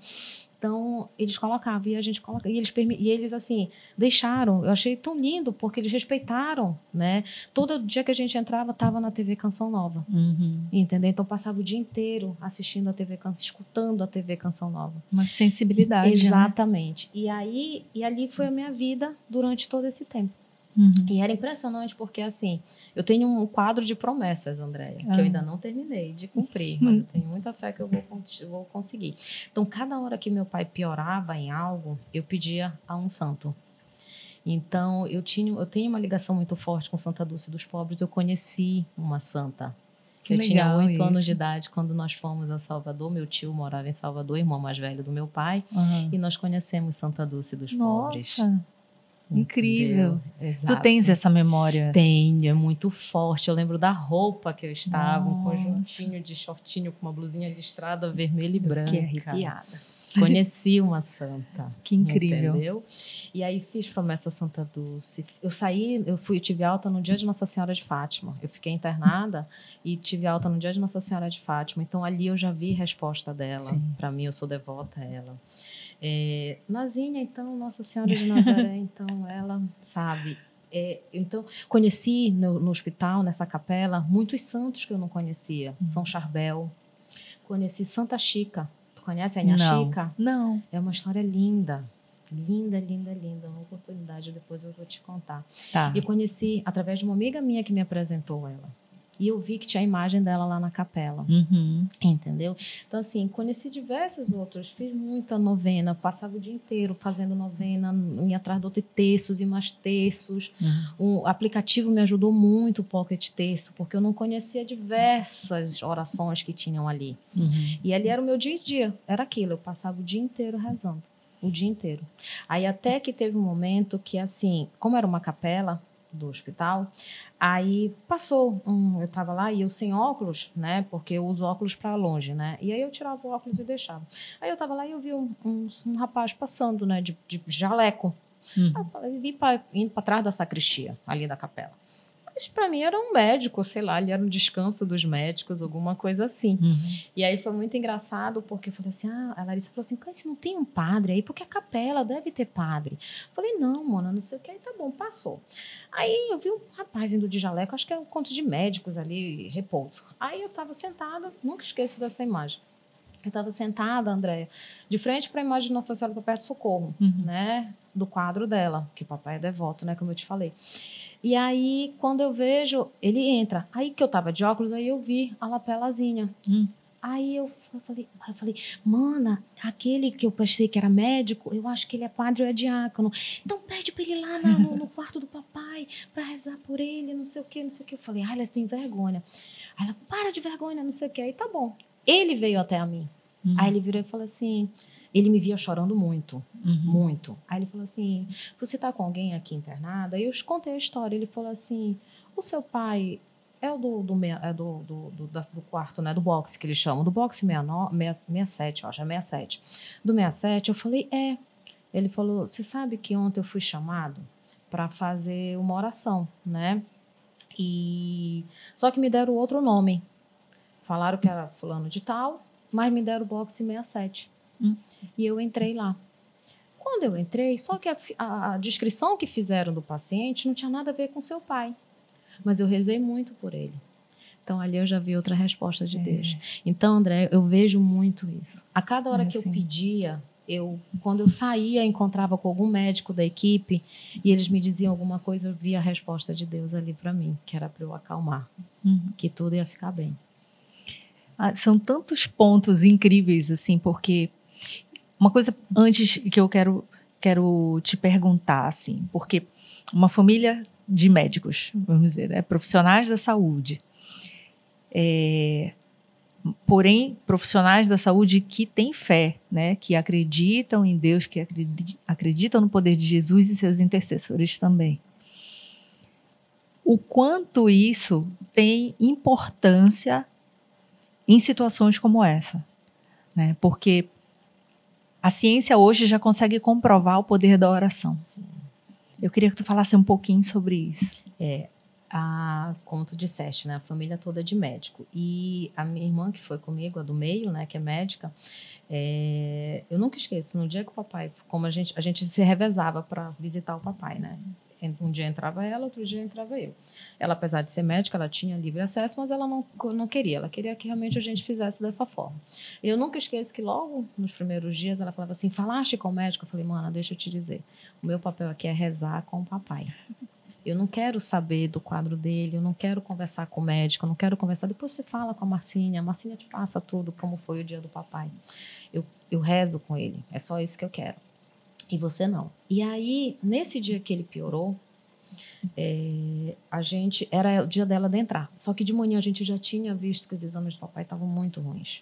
Então, eles colocavam e a gente colocava. E eles, assim, deixaram. Eu achei tão lindo, porque eles respeitaram, né? Todo dia que a gente entrava, estava na TV Canção Nova. Entendeu? Então, passava o dia inteiro assistindo a TV Canção, escutando a TV Canção Nova. Uma sensibilidade, exatamente. Né? E ali foi a minha vida durante todo esse tempo. E era impressionante, porque, assim, eu tenho um quadro de promessas, Andréia, que eu ainda não terminei de cumprir, mas eu tenho muita fé que eu vou conseguir. Então, cada hora que meu pai piorava em algo, eu pedia a um santo. Então, eu tenho uma ligação muito forte com Santa Dulce dos Pobres. Eu conheci uma santa. Eu tinha 8 anos de idade quando nós fomos a Salvador. Meu tio morava em Salvador, irmão mais velho do meu pai, e nós conhecemos Santa Dulce dos Pobres. Nossa! Incrível. Exato. Tu tens essa memória? Tenho, é muito forte. Eu lembro da roupa que eu estava, um conjuntinho de shortinho com uma blusinha listrada vermelha e branca. Fiquei arrepiada. Conheci uma santa. Que incrível. Entendeu? E aí fiz promessa a Santa Dulce. Eu tive alta no dia de Nossa Senhora de Fátima. Eu fiquei internada e tive alta no dia de Nossa Senhora de Fátima. Então ali eu já vi resposta dela. Para mim, eu sou devota a ela. Nazinha, então, Nossa Senhora de Nazaré, então, ela sabe. Então, conheci no hospital, nessa capela, muitos santos que eu não conhecia. São Charbel. Conheci Santa Chica. Tu conhece a Inha Chica? Não. É uma história linda. Linda, linda, linda. Uma oportunidade, depois eu vou te contar. Tá. E conheci através de uma amiga minha que me apresentou ela. E eu vi que tinha a imagem dela lá na capela. Entendeu? Então, assim, conheci diversos outros. Fiz muita novena. Passava o dia inteiro fazendo novena, ia atrás de outros terços e mais terços. O aplicativo me ajudou muito, o Pocket Terço, porque eu não conhecia diversas orações que tinham ali. E ali era o meu dia a dia. Era aquilo. Eu passava o dia inteiro rezando. O dia inteiro. Aí até que teve um momento que, assim, como era uma capela do hospital, aí passou, eu estava lá e eu sem óculos, né, porque eu uso óculos para longe, né, e aí eu tirava o óculos e deixava. Aí eu estava lá e eu vi um rapaz passando, né, de jaleco. Eu vi indo para trás da sacristia, ali da capela. Mas para mim era um médico, sei lá, ele era um descanso dos médicos, alguma coisa assim. E aí foi muito engraçado, porque eu falei assim, a Larissa falou assim, se não tem um padre aí, porque a capela deve ter padre. Eu falei, não, mano, não sei o que, aí tá bom, passou. Aí eu vi um rapaz indo de jaleco, acho que é um conto de médicos ali, repouso. Aí eu tava sentada, nunca esqueço dessa imagem. Eu estava sentada, Andréia, de frente para a imagem de Nossa Senhora do Perpétuo Socorro, né, do quadro dela, que o papai é devoto, né, como eu te falei. E aí, quando eu vejo, ele entra. Aí que eu tava de óculos, aí eu vi a lapelazinha. Aí eu falei, mana, aquele que eu pensei que era médico, eu acho que ele é padre ou é diácono. Então pede para ele ir lá no quarto do papai para rezar por ele, não sei o quê, não sei o quê. Eu falei, ela tem vergonha. Aí ela, para de vergonha, não sei o quê. Aí tá bom. Ele veio até a mim. Aí ele virou e falou assim, ele me via chorando muito, muito. Aí ele falou assim, você tá com alguém aqui internada? Aí eu contei a história. Ele falou assim, o seu pai é o do quarto, né, do boxe que eles chamam, do boxe 67, eu acho, é 67. Do 67, eu falei, é. Ele falou, você sabe que ontem eu fui chamado para fazer uma oração, né? Só que me deram outro nome. Falaram que era fulano de tal, mas me deram o boxe 67. E eu entrei lá. Quando eu entrei, só que a descrição que fizeram do paciente não tinha nada a ver com seu pai. Mas eu rezei muito por ele. Então, ali eu já vi outra resposta de Deus. Então, André, eu vejo muito isso. A cada hora que eu pedia, quando eu saía, encontrava com algum médico da equipe e eles me diziam alguma coisa, eu via a resposta de Deus ali para mim, que era para eu acalmar, que tudo ia ficar bem. São tantos pontos incríveis, assim, porque uma coisa antes que eu quero te perguntar, assim, porque uma família de médicos, vamos dizer, né, profissionais da saúde, porém, profissionais da saúde que têm fé, né, que acreditam em Deus, que acreditam no poder de Jesus e seus intercessores também. O quanto isso tem importância em situações como essa, né? Porque a ciência hoje já consegue comprovar o poder da oração. Eu queria que tu falasse um pouquinho sobre isso. Como tu disseste, né? A família toda de médico. E a minha irmã, que foi comigo, a do meio, né? Que é médica, eu nunca esqueço, no dia que o papai, como a gente se revezava para visitar o papai, né? Um dia entrava ela, outro dia entrava eu. Ela, apesar de ser médica, ela tinha livre acesso, mas ela não queria. Ela queria que realmente a gente fizesse dessa forma. Eu nunca esqueço que logo nos primeiros dias ela falava assim, falaste com o médico? Eu falei, mana, deixa eu te dizer, o meu papel aqui é rezar com o papai. Eu não quero saber do quadro dele, eu não quero conversar com o médico, eu não quero conversar. Depois você fala com a Marcinha te passa tudo, como foi o dia do papai. Eu rezo com ele, é só isso que eu quero. E você não. E aí, nesse dia que ele piorou, era o dia dela de entrar. Só que de manhã a gente já tinha visto que os exames do papai estavam muito ruins.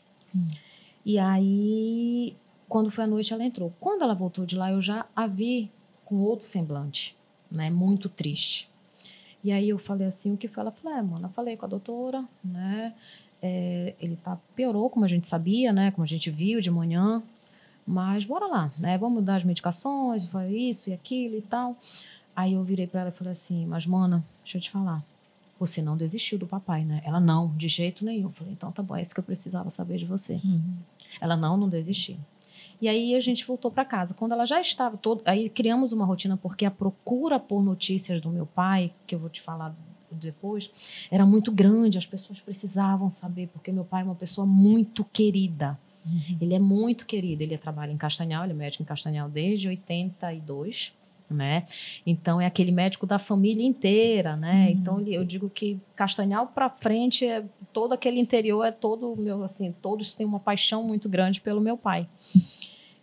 E aí, quando foi à noite, ela entrou. Quando ela voltou de lá, eu já a vi com outro semblante, né? Muito triste. E aí eu falei assim, o que foi? Ela falou, mano, eu falei com a doutora, né? Ele piorou, como a gente sabia, né? Como a gente viu de manhã. Mas bora lá, né? Vamos dar as medicações, isso e aquilo e tal. Aí eu virei para ela e falei assim, mas, mana, deixa eu te falar. Você não desistiu do papai, né? Ela, não, de jeito nenhum. Eu falei, então tá bom, é isso que eu precisava saber de você. Ela, não desistiu. E aí a gente voltou para casa. Quando ela já estava aí criamos uma rotina, porque a procura por notícias do meu pai, que eu vou te falar depois, era muito grande, as pessoas precisavam saber, porque meu pai é uma pessoa muito querida. Ele é muito querido, ele trabalha em Castanhal, ele é médico em Castanhal desde 82, né? Então é aquele médico da família inteira, né? Então eu digo que Castanhal para frente, todo aquele interior é todo meu, assim, todos têm uma paixão muito grande pelo meu pai.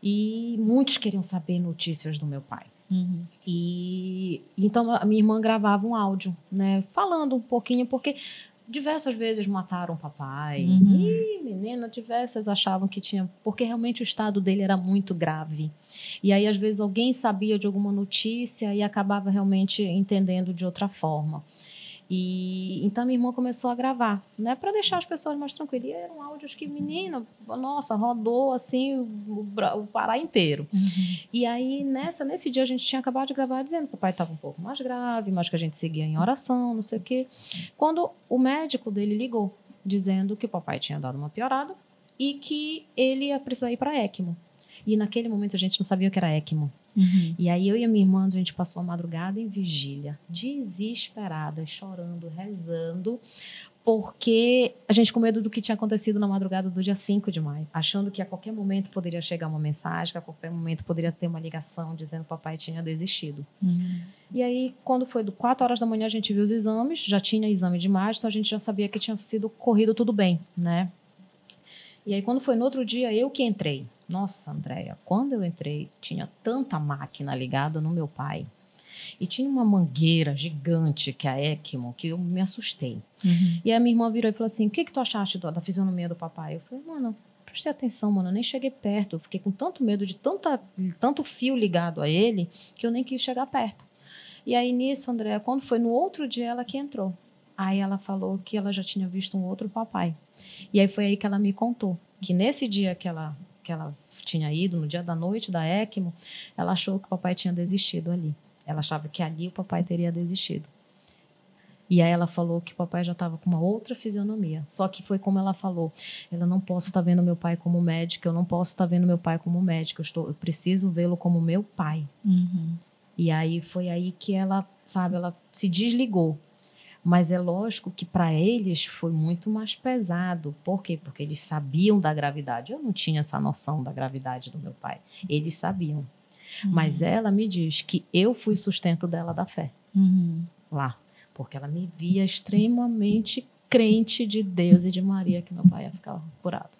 E muitos queriam saber notícias do meu pai. E então a minha irmã gravava um áudio, né? Falando um pouquinho, porque diversas vezes mataram o papai. E, menina, diversas achavam que tinha... Porque realmente o estado dele era muito grave. E aí, às vezes, alguém sabia de alguma notícia e acabava realmente entendendo de outra forma. E então, minha irmã começou a gravar, né? Para deixar as pessoas mais tranquilas. E eram áudios que, menina, nossa, rodou, assim, o Pará inteiro. E aí, nesse dia, a gente tinha acabado de gravar dizendo que o papai estava um pouco mais grave, mas que a gente seguia em oração, não sei o quê. Quando o médico dele ligou, dizendo que o papai tinha dado uma piorada e que ele ia precisar ir para ECMO. E naquele momento a gente não sabia o que era ECMO. E aí eu e a minha irmã, a gente passou a madrugada em vigília, desesperada, chorando, rezando, porque a gente com medo do que tinha acontecido na madrugada do dia 5 de maio, achando que a qualquer momento poderia chegar uma mensagem, que a qualquer momento poderia ter uma ligação dizendo que o papai tinha desistido. E aí, quando foi 4 horas da manhã, a gente viu os exames, já tinha exame de imagem, então a gente já sabia que tinha sido corrido tudo bem, né? E aí, quando foi no outro dia, eu que entrei. Nossa, Andréia, quando eu entrei, tinha tanta máquina ligada no meu pai. E tinha uma mangueira gigante, que é a ECMO, que eu me assustei. E aí a minha irmã virou e falou assim, o que tu achaste da fisionomia do papai? Eu falei, mano, prestei atenção, mano, eu nem cheguei perto. Eu fiquei com tanto medo de tanto fio ligado a ele, que eu nem quis chegar perto. E aí nisso, Andréia, quando foi no outro dia, ela que entrou. Aí ela falou que ela já tinha visto um outro papai. E aí foi aí que ela me contou, que nesse dia que ela tinha ido, no dia da noite da ECMO, ela achou que o papai tinha desistido ali. Ela achava que ali o papai teria desistido. E aí ela falou que o papai já estava com uma outra fisionomia. Só que foi como ela falou, ela não posso estar vendo meu pai como médico, eu não posso estar vendo meu pai como médico, eu preciso vê-lo como meu pai. E aí foi aí que ela, sabe, ela se desligou. Mas é lógico que para eles foi muito mais pesado. Por quê? Porque eles sabiam da gravidade. Eu não tinha essa noção da gravidade do meu pai. Eles sabiam. Mas ela me diz que eu fui sustento dela da fé. Lá. Porque ela me via extremamente crente de Deus e de Maria, que meu pai ia ficar curado.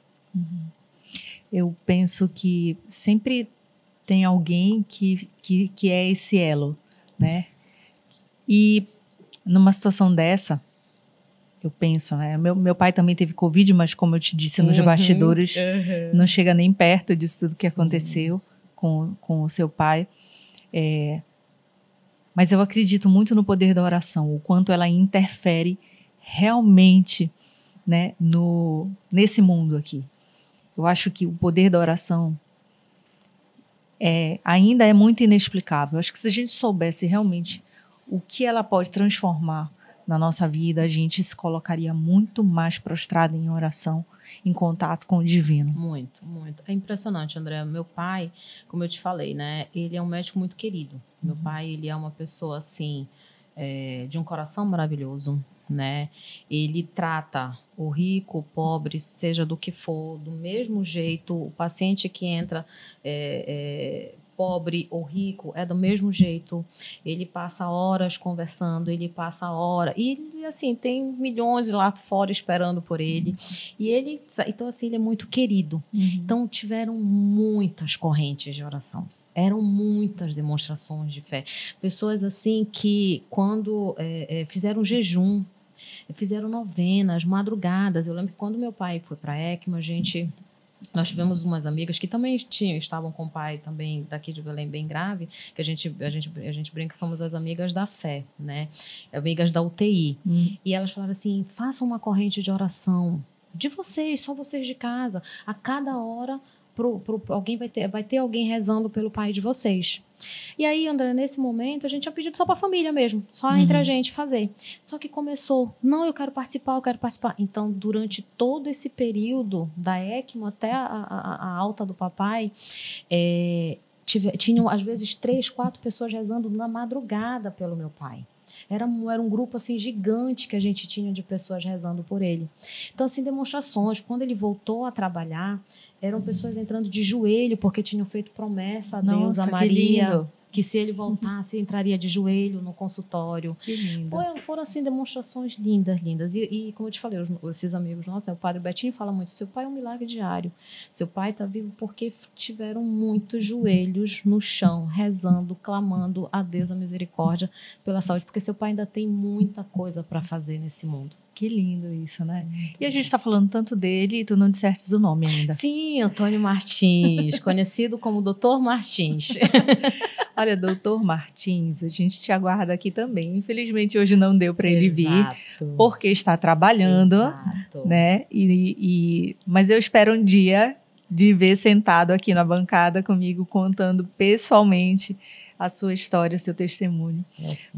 Eu penso que sempre tem alguém que é esse elo, né? E numa situação dessa, eu penso, né? Meu pai também teve Covid, mas como eu te disse nos bastidores, não chega nem perto disso tudo que aconteceu com o seu pai. Mas eu acredito muito no poder da oração, o quanto ela interfere realmente, né, nesse mundo aqui. Eu acho que o poder da oração ainda é muito inexplicável. Eu acho que se a gente soubesse realmente o que ela pode transformar na nossa vida, a gente se colocaria muito mais prostrado em oração, em contato com o divino. Muito, muito. É impressionante, André. Meu pai, como eu te falei, né? Ele é um médico muito querido. Meu pai, ele é uma pessoa, assim, de um coração maravilhoso, né? Ele trata o rico, o pobre, seja do que for, do mesmo jeito. O paciente que entra pobre ou rico, é do mesmo jeito. Ele passa horas conversando, ele passa horas. E, assim, tem milhões lá fora esperando por ele. E ele, então, assim, ele é muito querido. Então, tiveram muitas correntes de oração. Eram muitas demonstrações de fé. Pessoas, assim, que quando fizeram jejum, fizeram novenas, madrugadas. Eu lembro que quando meu pai foi para a ECMO, nós tivemos umas amigas que também estavam com o pai também daqui de Belém bem grave, que a gente brinca que somos as amigas da fé, né? Amigas da UTI. E elas falaram assim, façam uma corrente de oração de vocês, só vocês de casa. A cada hora alguém vai ter alguém rezando pelo pai de vocês. E aí, André, nesse momento, a gente tinha pedido só para a família mesmo, só entre a gente fazer. Só que começou, não, eu quero participar, eu quero participar. Então, durante todo esse período da ECMO até a alta do papai, tinham, às vezes, 3, 4 pessoas rezando na madrugada pelo meu pai. Era um grupo assim gigante que a gente tinha de pessoas rezando por ele. Então, assim, demonstrações. Quando ele voltou a trabalhar, eram pessoas entrando de joelho porque tinham feito promessa a Deus, a Maria, que se ele voltasse, entraria de joelho no consultório. Que lindo. Foram assim, demonstrações lindas, lindas. E como eu te falei, esses amigos nossos, né, o padre Betinho fala muito, seu pai é um milagre diário. Seu pai está vivo porque tiveram muitos joelhos no chão, rezando, clamando a Deus a misericórdia pela saúde, porque seu pai ainda tem muita coisa para fazer nesse mundo. Que lindo isso, né? E a gente está falando tanto dele e tu não disseste o nome ainda. Sim, Antônio Martins, conhecido como Dr. Martins. Olha, Dr. Martins, a gente te aguarda aqui também. Infelizmente, hoje não deu para ele vir, porque está trabalhando, né? Mas eu espero um dia de ver sentado aqui na bancada comigo, contando pessoalmente a sua história, o seu testemunho.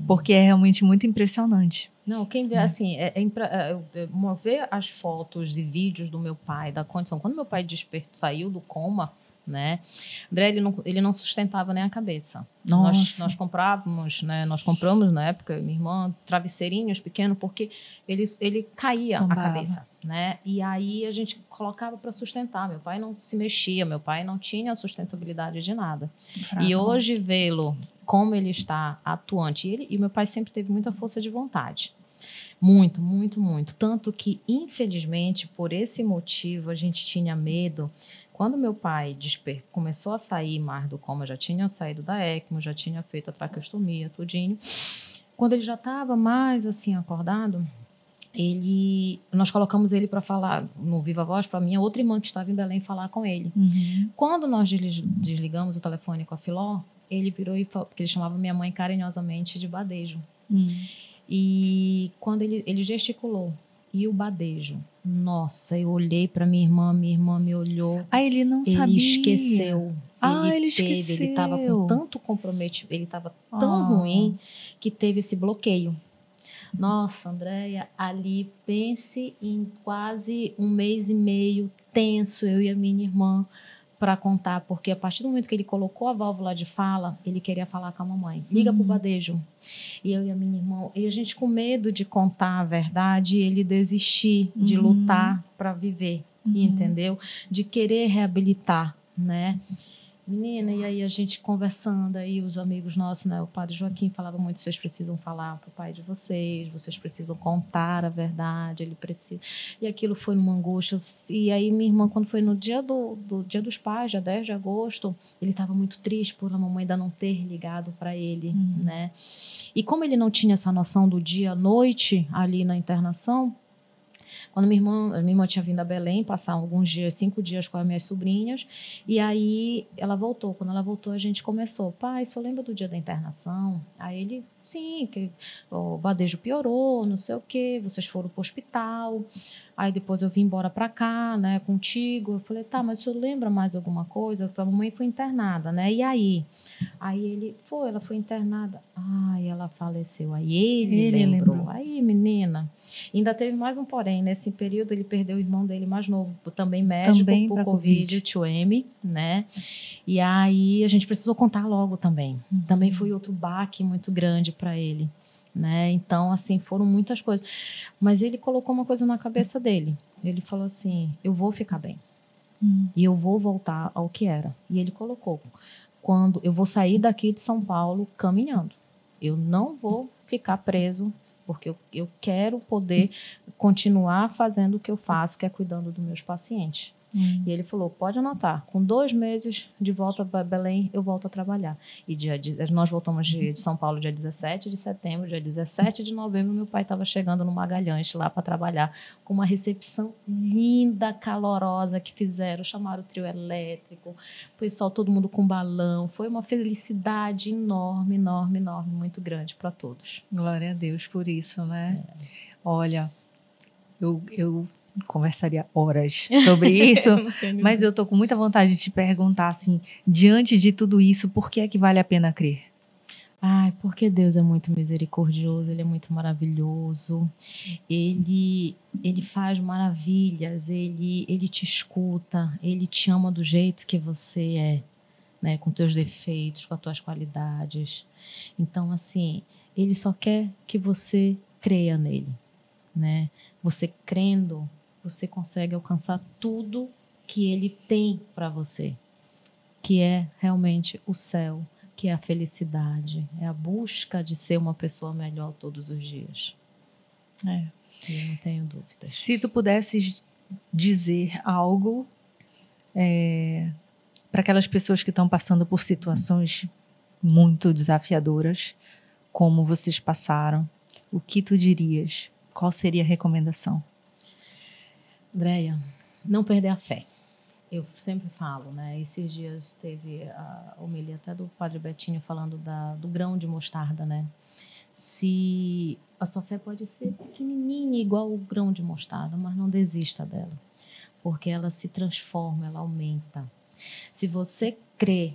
Porque é realmente muito impressionante. Não, quem vê, assim, ver as fotos e vídeos do meu pai, da condição. Quando meu pai saiu do coma, né? André, ele não sustentava nem a cabeça. Nós comprávamos, né? Nós compramos na época, minha irmã, travesseirinhos pequenos, porque ele caía a cabeça, né? E aí a gente colocava para sustentar. Meu pai não se mexia, meu pai não tinha sustentabilidade de nada. E hoje vê-lo como ele está atuante, e meu pai sempre teve muita força de vontade. Muito, muito, muito. Tanto que, infelizmente, por esse motivo, a gente tinha medo. Quando meu pai começou a sair mais do coma, já tinha saído da ECMO, já tinha feito a traqueostomia, tudinho. Quando ele já estava mais assim acordado, nós colocamos ele para falar no Viva Voz para minha outra irmã que estava em Belém falar com ele. Quando nós desligamos o telefone com a Filó, ele virou e falou, porque ele chamava minha mãe carinhosamente de Badejo. E quando ele gesticulou, e o Badejo, nossa, eu olhei para minha irmã me olhou. Ele não sabia. Ele esqueceu. Ele esqueceu. Ele estava com tanto comprometimento, ele estava tão ruim que teve esse bloqueio. Nossa, Andréia, ali pense em quase 1 mês e meio tenso, eu e a minha irmã, para contar, porque a partir do momento que ele colocou a válvula de fala, ele queria falar com a mamãe. Liga pro Badejo. E eu e a minha irmã, e a gente com medo de contar a verdade, ele desistir de lutar para viver, entendeu? De querer reabilitar, né? Menina, e aí a gente conversando, aí os amigos nossos, né? O padre Joaquim falava muito, vocês precisam falar pro pai de vocês precisam contar a verdade, ele precisa. E aquilo foi numa angústia. E aí minha irmã, quando foi no dia do Dia dos Pais, dia 10 de agosto, ele estava muito triste por a mamãe ainda não ter ligado para ele, né? E como ele não tinha essa noção do dia à noite ali na internação, quando minha irmã tinha vindo a Belém, passar alguns dias, 5 dias com as minhas sobrinhas, e aí ela voltou. Quando ela voltou, a gente começou. Pai, só lembra do dia da internação? Aí ele sim, que o Badejo piorou, não sei o quê, vocês foram para o hospital. Aí depois eu vim embora para cá, né, contigo. Eu falei, tá, mas o senhor lembra mais alguma coisa? Porque a mamãe foi internada, né? E aí? Aí ela foi internada. Ai, ela faleceu. Aí ele lembrou. Aí, menina. Ainda teve mais um porém. Nesse período, ele perdeu o irmão dele mais novo, também médico, também por Covid, o tio M, né? E aí a gente precisou contar logo também. Também foi outro baque muito grande para ele, né? Então, assim, foram muitas coisas. Mas ele colocou uma coisa na cabeça dele. Ele falou assim, eu vou ficar bem. E eu vou voltar ao que era. E ele colocou, quando eu vou sair daqui de São Paulo caminhando. Eu não vou ficar preso, porque eu quero poder continuar fazendo o que eu faço, que é cuidando dos meus pacientes. E ele falou, pode anotar, com 2 meses de volta para Belém, eu volto a trabalhar. E nós voltamos de São Paulo dia 17 de setembro, dia 17 de novembro, meu pai estava chegando no Magalhães lá para trabalhar, com uma recepção linda, calorosa que fizeram, chamaram o trio elétrico, o pessoal, todo mundo com balão, foi uma felicidade enorme, enorme, enorme, muito grande para todos. Glória a Deus por isso, né? Olha, eu conversaria horas sobre isso, mas eu tô com muita vontade de te perguntar, assim, diante de tudo isso, por que é que vale a pena crer? Ai, porque Deus é muito misericordioso, Ele é muito maravilhoso, Ele faz maravilhas, Ele te escuta, Ele te ama do jeito que você é, né, com teus defeitos, com as tuas qualidades. Então, assim, Ele só quer que você creia nele, né? Você crendo, você consegue alcançar tudo que Ele tem para você, que é realmente o céu, que é a felicidade, é a busca de ser uma pessoa melhor todos os dias. Eu não tenho dúvidas. Se tu pudesses dizer algo para aquelas pessoas que estão passando por situações muito desafiadoras, como vocês passaram, o que tu dirias? Qual seria a recomendação? Andréia, não perder a fé. Eu sempre falo, né? Esses dias teve a homilia até do Padre Betinho falando do grão de mostarda, né? Se a sua fé pode ser pequenininha, igual o grão de mostarda, mas não desista dela, porque ela se transforma, ela aumenta. Se você crê,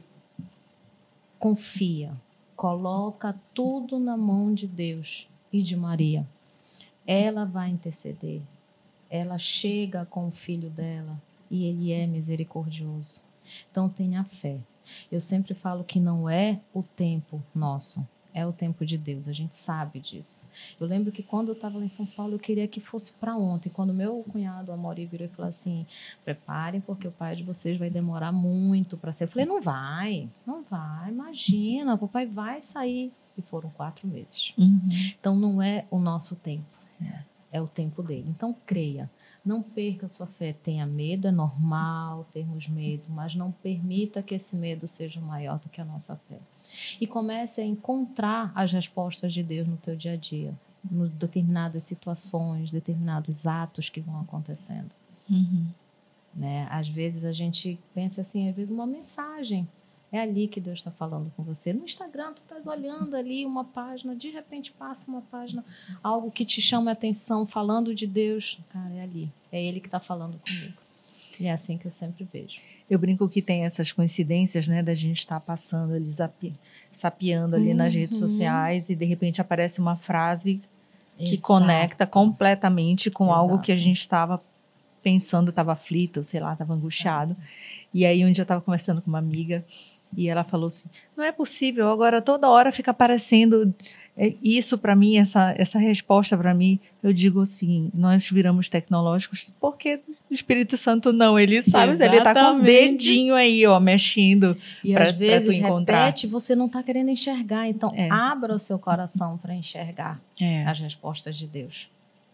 confia, coloca tudo na mão de Deus e de Maria, ela vai interceder. Ela chega com o filho dela e ele é misericordioso. Então tenha fé. Eu sempre falo que não é o tempo nosso, é o tempo de Deus, a gente sabe disso. Eu lembro que quando eu estava lá em São Paulo, eu queria que fosse para ontem. Quando meu cunhado, Amaury, virou e falou assim, preparem porque o pai de vocês vai demorar muito para ser. Eu falei, não vai, imagina, o papai vai sair. E foram 4 meses. Então não é o nosso tempo, é o tempo dele. Então creia. Não perca a sua fé, tenha medo, é normal termos medo, mas não permita que esse medo seja maior do que a nossa fé. E comece a encontrar as respostas de Deus no teu dia a dia, em determinadas situações, determinados atos que vão acontecendo. Né? Às vezes a gente pensa assim, às vezes uma mensagem, é ali que Deus está falando com você. No Instagram, tu estás olhando ali uma página, de repente passa uma página, algo que te chama a atenção, falando de Deus. Cara, é ali. É Ele que está falando comigo. E é assim que eu sempre vejo. Eu brinco que tem essas coincidências, né, da gente estar passando ali, sapeando ali nas redes sociais e de repente aparece uma frase que conecta completamente com algo que a gente estava pensando, estava aflito, sei lá, estava angustiado. E aí um dia eu estava conversando com uma amiga e ela falou assim, não é possível, agora toda hora fica aparecendo isso para mim, essa resposta para mim. Eu digo assim, nós viramos tecnológicos porque o Espírito Santo não, ele sabe, ele está com o dedinho aí, ó, mexendo para tu encontrar. Repete, você não está querendo enxergar, então abra o seu coração para enxergar as respostas de Deus.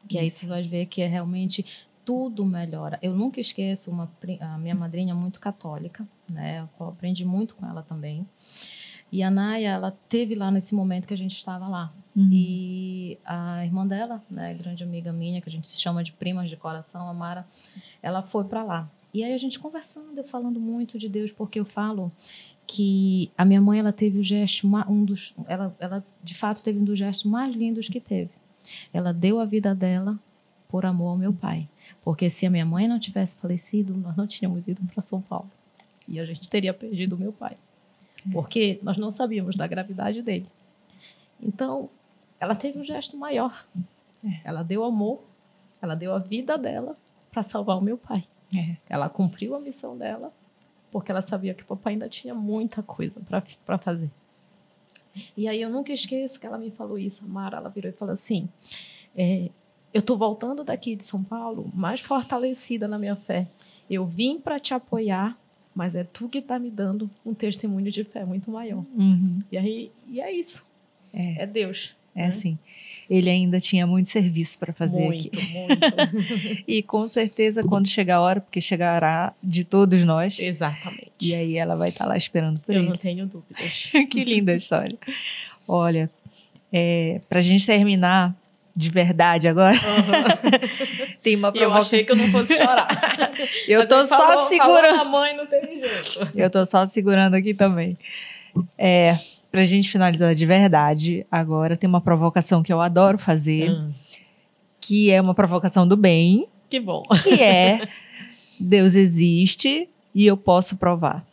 Que aí você vai ver que é realmente tudo melhora. Eu nunca esqueço a minha madrinha muito católica, né? Eu aprendi muito com ela também. E a Naya, ela teve lá nesse momento que a gente estava lá. E a irmã dela, né, grande amiga minha, que a gente se chama de primas de coração, a Mara, ela foi para lá. E aí a gente conversando, eu falando muito de Deus, porque eu falo que a minha mãe, ela teve o gesto, ela de fato teve um dos gestos mais lindos que teve. Ela deu a vida dela por amor ao meu pai. Porque se a minha mãe não tivesse falecido, nós não tínhamos ido para São Paulo. E a gente teria perdido o meu pai. Porque nós não sabíamos da gravidade dele. Então, ela teve um gesto maior. Ela deu amor, ela deu a vida dela para salvar o meu pai. Ela cumpriu a missão dela, porque ela sabia que o papai ainda tinha muita coisa para fazer. E aí eu nunca esqueço que ela me falou isso, a Mara, ela virou e falou assim, eu estou voltando daqui de São Paulo mais fortalecida na minha fé. Eu vim para te apoiar, mas é tu que está me dando um testemunho de fé muito maior. E é isso. É Deus. Assim. Ele ainda tinha muito serviço para fazer aqui. Muito. E com certeza, quando chegar a hora, porque chegará de todos nós. Exatamente. E aí ela vai estar lá esperando por ele. Eu não tenho dúvidas. Que linda a história. Olha, para a gente terminar de verdade agora, tem uma provocação. Eu achei que eu não fosse chorar. Eu tô só segurando. A mãe não teve jeito. Eu tô só segurando aqui também. Pra gente finalizar de verdade, agora tem uma provocação que eu adoro fazer, que é uma provocação do bem. Que bom. Que é, Deus existe e eu posso provar.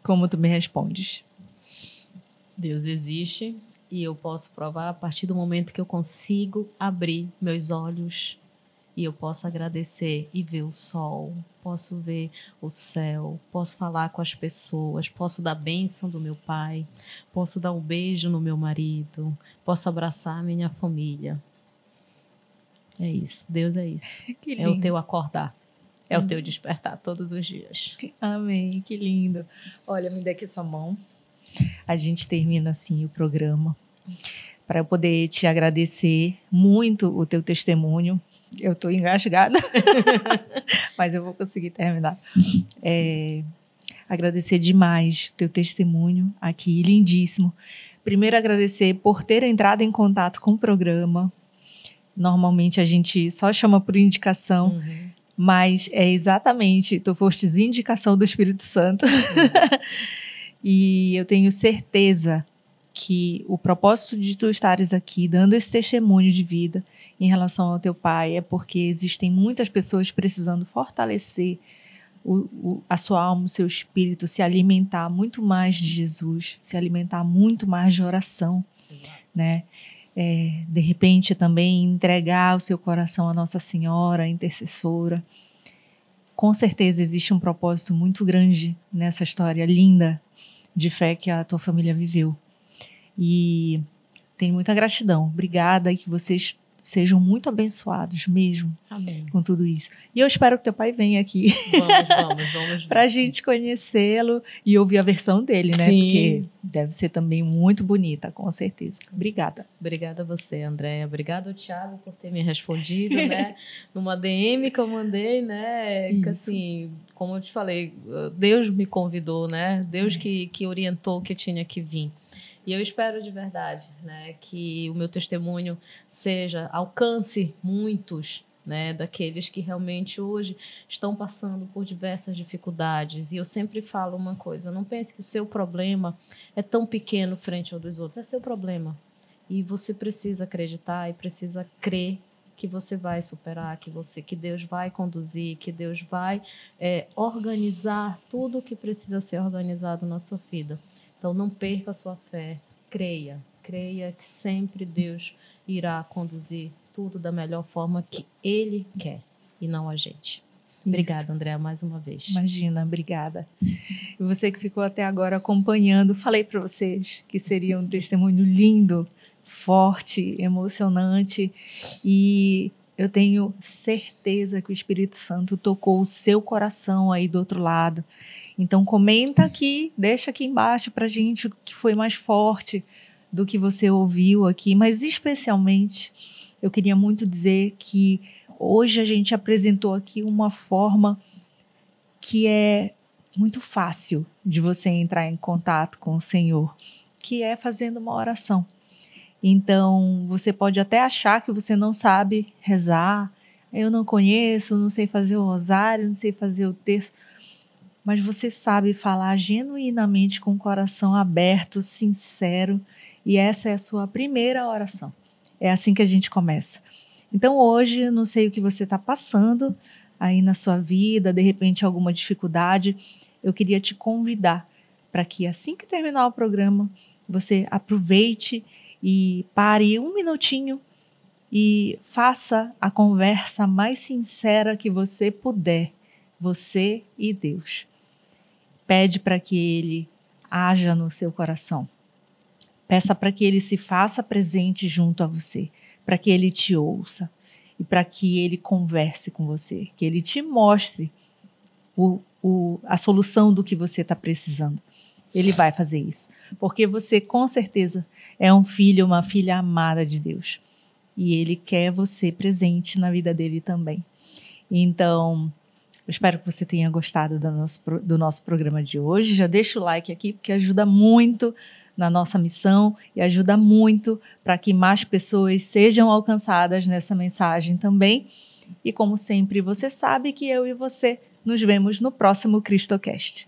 Como tu me respondes? Deus existe e eu posso provar a partir do momento que eu consigo abrir meus olhos e eu posso agradecer e ver o sol, posso ver o céu, posso falar com as pessoas, posso dar bênção do meu pai, posso dar um beijo no meu marido, posso abraçar a minha família. É isso, Deus é isso. Que lindo. É o teu acordar, é o teu despertar todos os dias. Amém, que lindo. Olha, me dê aqui sua mão. A gente termina assim o programa para eu poder te agradecer muito o teu testemunho. Eu estou engasgada, mas eu vou conseguir terminar. Agradecer demais o teu testemunho aqui, lindíssimo. Primeiro, agradecer por ter entrado em contato com o programa. Normalmente a gente só chama por indicação, mas é exatamente, tu fostes indicação do Espírito Santo. E eu tenho certeza que o propósito de tu estares aqui dando esse testemunho de vida em relação ao teu pai é porque existem muitas pessoas precisando fortalecer a sua alma, o seu espírito, se alimentar muito mais de Jesus, se alimentar muito mais de oração, né? De repente também entregar o seu coração à Nossa Senhora, a intercessora. Com certeza existe um propósito muito grande nessa história linda de fé que a tua família viveu. E tenho muita gratidão. Obrigada e que vocês sejam muito abençoados mesmo. Amém. Com tudo isso. E eu espero que teu pai venha aqui. Vamos. Pra gente conhecê-lo e ouvir a versão dele, né? Sim. Porque deve ser também muito bonita, com certeza. Obrigada. Obrigada a você, Andréia. Obrigada ao Thiago por ter me respondido, né? Numa DM que eu mandei, né? Que, assim, como eu te falei, Deus me convidou, né? Deus que orientou que eu tinha que vir. E eu espero de verdade, né, que o meu testemunho alcance muitos, né, daqueles que realmente hoje estão passando por diversas dificuldades. E eu sempre falo uma coisa, não pense que o seu problema é tão pequeno frente ao dos outros, é seu problema. E você precisa acreditar e precisa crer que você vai superar, que Deus vai conduzir, que Deus vai organizar tudo o que precisa ser organizado na sua vida. Então, não perca a sua fé, creia que sempre Deus irá conduzir tudo da melhor forma que Ele quer e não a gente. Obrigada, Andréa, mais uma vez. Imagina, obrigada. E você que ficou até agora acompanhando, falei para vocês que seria um testemunho lindo, forte, emocionante, e eu tenho certeza que o Espírito Santo tocou o seu coração aí do outro lado. Então comenta aqui, deixa aqui embaixo pra gente o que foi mais forte do que você ouviu aqui, mas especialmente eu queria muito dizer que hoje a gente apresentou aqui uma forma que é muito fácil de você entrar em contato com o Senhor, que é fazendo uma oração. Então, você pode até achar que você não sabe rezar, eu não conheço, não sei fazer o rosário, não sei fazer o terço. mas você sabe falar genuinamente com o coração aberto, sincero, e essa é a sua primeira oração. É assim que a gente começa. Então hoje, eu não sei o que você está passando aí na sua vida, de repente alguma dificuldade, eu queria te convidar para que assim que terminar o programa, você aproveite e pare um minutinho e faça a conversa mais sincera que você puder, você e Deus. Pede para que Ele haja no seu coração. Peça para que Ele se faça presente junto a você, para que Ele te ouça e para que Ele converse com você, que Ele te mostre a solução do que você está precisando. Ele vai fazer isso, porque você com certeza é um filho, uma filha amada de Deus. E Ele quer você presente na vida dele também. Então, eu espero que você tenha gostado do nosso programa de hoje. Já deixa o like aqui, porque ajuda muito na nossa missão e ajuda muito para que mais pessoas sejam alcançadas nessa mensagem também. E como sempre, você sabe que eu e você nos vemos no próximo CristoCast.